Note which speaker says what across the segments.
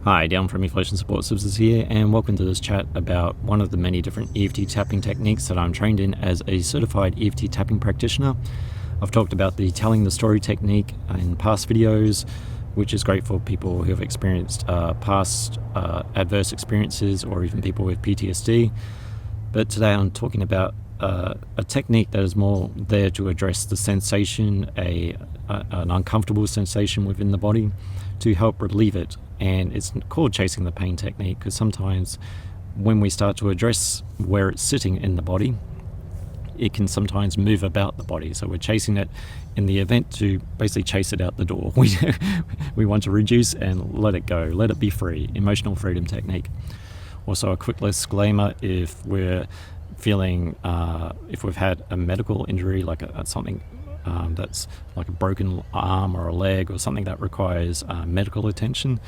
Speaker 1: Hi, Dylan from Evolution Support Services here, and welcome to this chat about one of the many different EFT tapping techniques that I'm trained in as a certified EFT tapping practitioner. I've talked about the telling the story technique in past videos, which is great for people who have experienced past adverse experiences or even people with PTSD. But today I'm talking about a technique that is more there to address the sensation, an uncomfortable sensation within the body, to help relieve it. And it's called chasing the pain technique because sometimes when we start to address where it's sitting in the body, it can sometimes move about the body. So we're chasing it in the event to basically chase it out the door. We want to reduce and let it go, let it be free. Emotional freedom technique. Also, a quick disclaimer: if we're feeling, if we've had a medical injury like something that's like a broken arm or a leg or something that requires medical attention,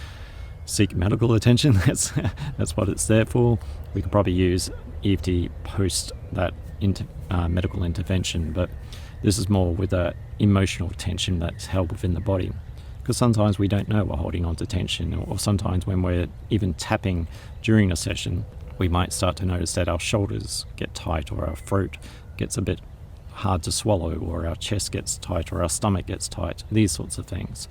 Speaker 1: seek medical attention. That's what it's there for. We could probably use EFT post that medical intervention, but this is more with a emotional tension that's held within the body, because sometimes we don't know we're holding on to tension, or sometimes when we're even tapping during a session, we might start to notice that our shoulders get tight, or our throat gets a bit hard to swallow, or our chest gets tight, or our stomach gets tight, these sorts of things.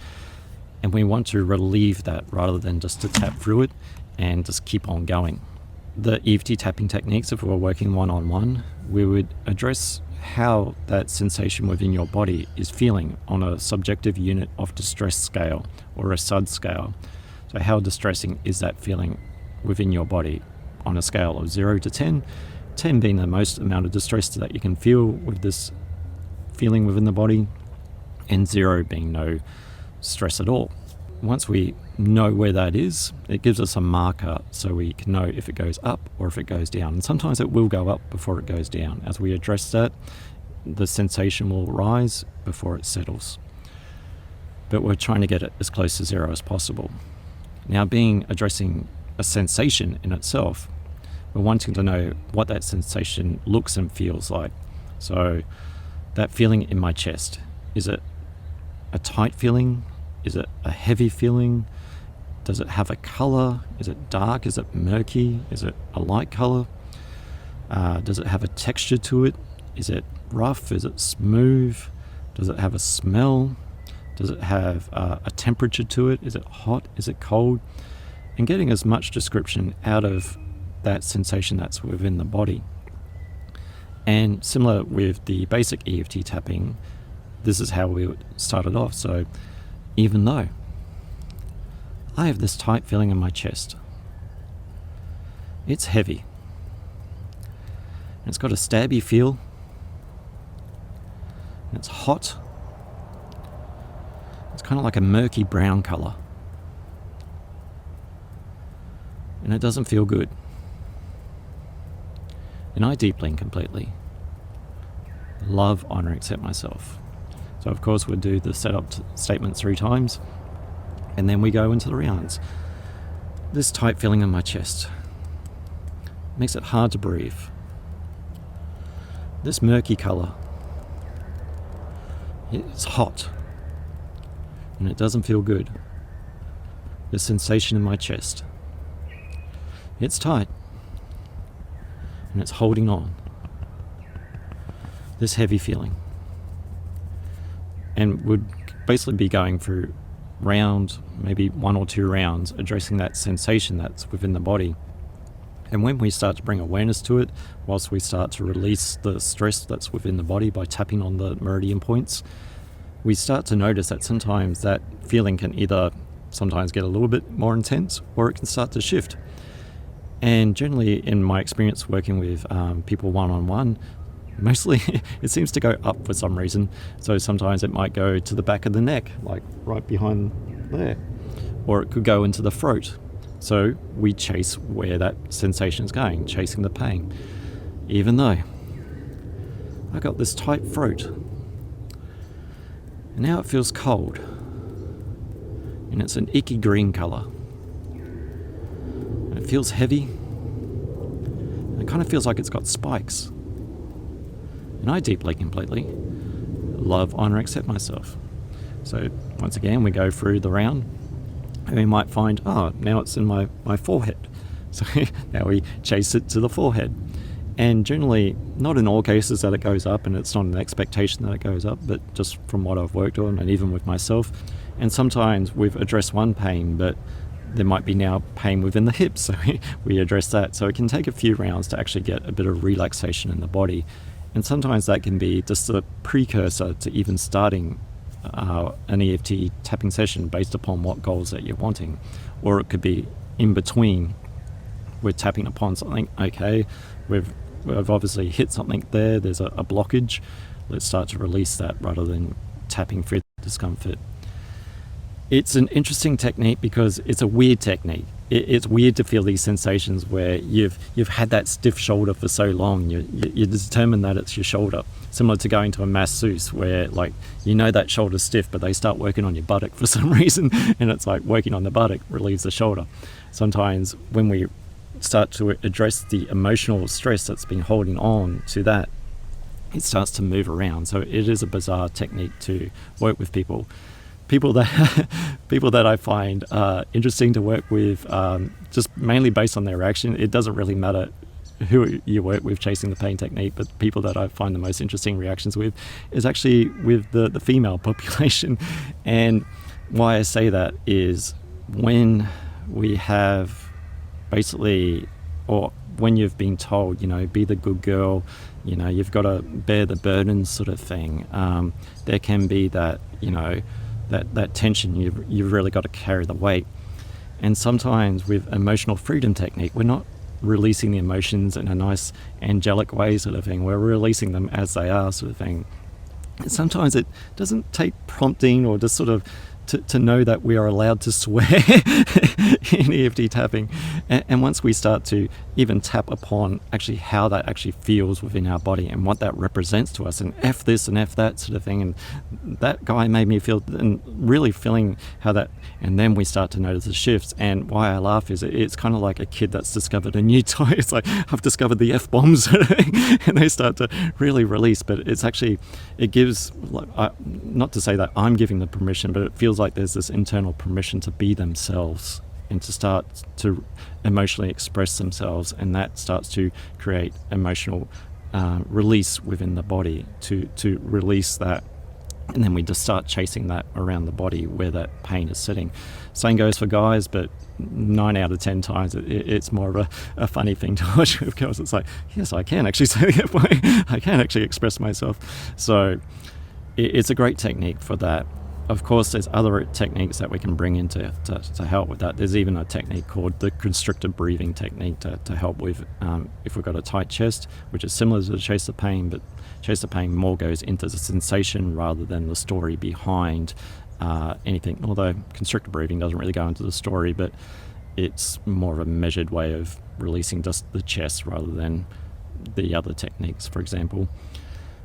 Speaker 1: And we want to relieve that rather than just to tap through it and just keep on going. The EFT tapping techniques, if we were working one-on-one, we would address how that sensation within your body is feeling on a subjective unit of distress scale, or a SUD scale. So how distressing is that feeling within your body on a scale of 0 to 10, 10 being the most amount of distress that you can feel with this feeling within the body, and 0 being no stress at all. Once we know where that is, it gives us a marker so we can know if it goes up or if it goes down. And sometimes it will go up before it goes down. As we address that, the sensation will rise before it settles. But we're trying to get it as close to 0 as possible. Now, addressing a sensation in itself, we're wanting to know what that sensation looks and feels like. So that feeling in my chest, is it a tight feeling? Is it a heavy feeling? Does it have a color? Is it dark? Is it murky? Is it a light color? Does it have a texture to it? Is it rough? Is it smooth? Does it have a smell? Does it have a temperature to it? Is it hot? Is it cold? And getting as much description out of that sensation that's within the body. And similar with the basic EFT tapping, this is how we would start it off. So even though I have this tight feeling in my chest, it's heavy, it's got a stabby feel, and it's hot, it's kind of like a murky brown color, and it doesn't feel good. And I deeply and completely love, honor, accept myself. So of course we'll do the setup statement 3 times, and then we go into the rounds. This tight feeling in my chest makes it hard to breathe. This murky color, it's hot, and it doesn't feel good. The sensation in my chest, it's tight, and it's holding on. This heavy feeling. And would basically be going through maybe 1 or 2 rounds, addressing that sensation that's within the body. And when we start to bring awareness to it, whilst we start to release the stress that's within the body by tapping on the meridian points, we start to notice that sometimes that feeling can either sometimes get a little bit more intense, or it can start to shift. And generally, in my experience working with people one-on-one, mostly it seems to go up for some reason. So sometimes it might go to the back of the neck, like right behind there, or it could go into the throat. So we chase where that sensation is going, chasing the pain. Even though I got this tight throat, and now it feels cold, and it's an icky green color. And it feels heavy, and it kind of feels like it's got spikes. And I deeply, completely love, honor, accept myself. So once again, we go through the round. And we might find, oh, now it's in my forehead. So now we chase it to the forehead. And generally, not in all cases that it goes up, and it's not an expectation that it goes up, but just from what I've worked on and even with myself. And sometimes we've addressed one pain, but there might be now pain within the hips, so we address that. So it can take a few rounds to actually get a bit of relaxation in the body. And sometimes that can be just a precursor to even starting an EFT tapping session based upon what goals that you're wanting. Or it could be in between. We're tapping upon something, okay, we've obviously hit something there, there's a blockage, let's start to release that rather than tapping for discomfort. It's an interesting technique because it's a weird technique. It's weird to feel these sensations where you've had that stiff shoulder for so long, you determine that it's your shoulder. Similar to going to a masseuse where, like, you know that shoulder's stiff, but they start working on your buttock for some reason, and it's like working on the buttock relieves the shoulder. Sometimes when we start to address the emotional stress that's been holding on to that, it starts to move around. So it is a bizarre technique to work with people that I find interesting to work with, just mainly based on their reaction. It doesn't really matter who you work with chasing the pain technique, but people that I find the most interesting reactions with is actually with the female population. And why I say that is when we have basically, or when you've been told, be the good girl, you've got to bear the burden sort of thing, there can be that, that tension. You've really got to carry the weight. And sometimes with emotional freedom technique, we're not releasing the emotions in a nice angelic way sort of thing. We're releasing them as they are sort of thing. And sometimes it doesn't take prompting or just sort of to know that we are allowed to swear in EFT tapping. And once we start to even tap upon actually how that actually feels within our body and what that represents to us, and F this and F that sort of thing, and that guy made me feel, and really feeling how that, and then we start to notice the shifts. And why I laugh is it's kind of like a kid that's discovered a new toy. It's like, I've discovered the F-bombs, and they start to really release. But it's actually, it gives, not to say that I'm giving the permission, but it feels like there's this internal permission to be themselves and to start to emotionally express themselves, and that starts to create emotional release within the body to release that. And then we just start chasing that around the body where that pain is sitting. Same goes for guys, but 9 out of 10 times it's more of a funny thing to watch with girls. It's like, yes, I can actually say that. I can actually express myself. So it's a great technique for that. Of course, there's other techniques that we can bring in to help with that. There's even a technique called the constricted breathing technique to help with if we've got a tight chest, which is similar to the chase the pain, but chase the pain more goes into the sensation rather than the story behind anything. Although constricted breathing doesn't really go into the story, but it's more of a measured way of releasing just the chest rather than the other techniques, for example,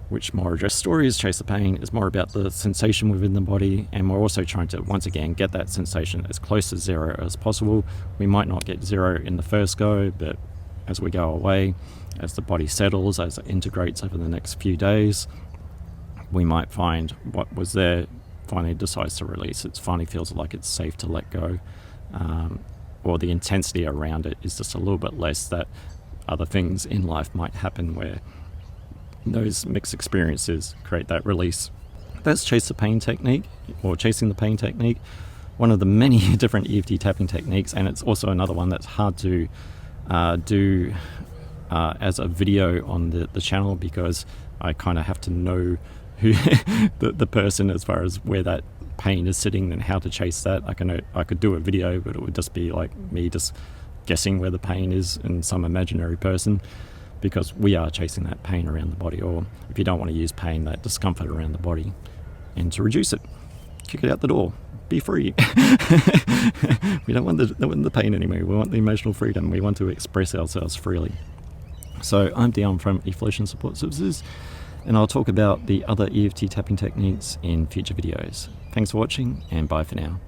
Speaker 1: which more address stories. Chase the pain is more about the sensation within the body, and we're also trying to, once again, get that sensation as close to zero as possible. We might not get zero in the first go, but as we go away, as the body settles, as it integrates over the next few days, we might find what was there finally decides to release. It finally feels like it's safe to let go, or the intensity around it is just a little bit less, that other things in life might happen where those mixed experiences create that release. That's chase the pain technique, or chasing the pain technique, one of the many different EFT tapping techniques, and it's also another one that's hard to do as a video on the channel, because I kind of have to know who the person as far as where that pain is sitting and how to chase that. I could do a video, but it would just be like me just guessing where the pain is in some imaginary person, because we are chasing that pain around the body, or if you don't want to use pain, that discomfort around the body. And to reduce it, kick it out the door, be free. We don't want the pain anymore. We want the emotional freedom. We want to express ourselves freely. So I'm Dion from Evolution Support Services, and I'll talk about the other EFT tapping techniques in future videos. Thanks for watching, and bye for now.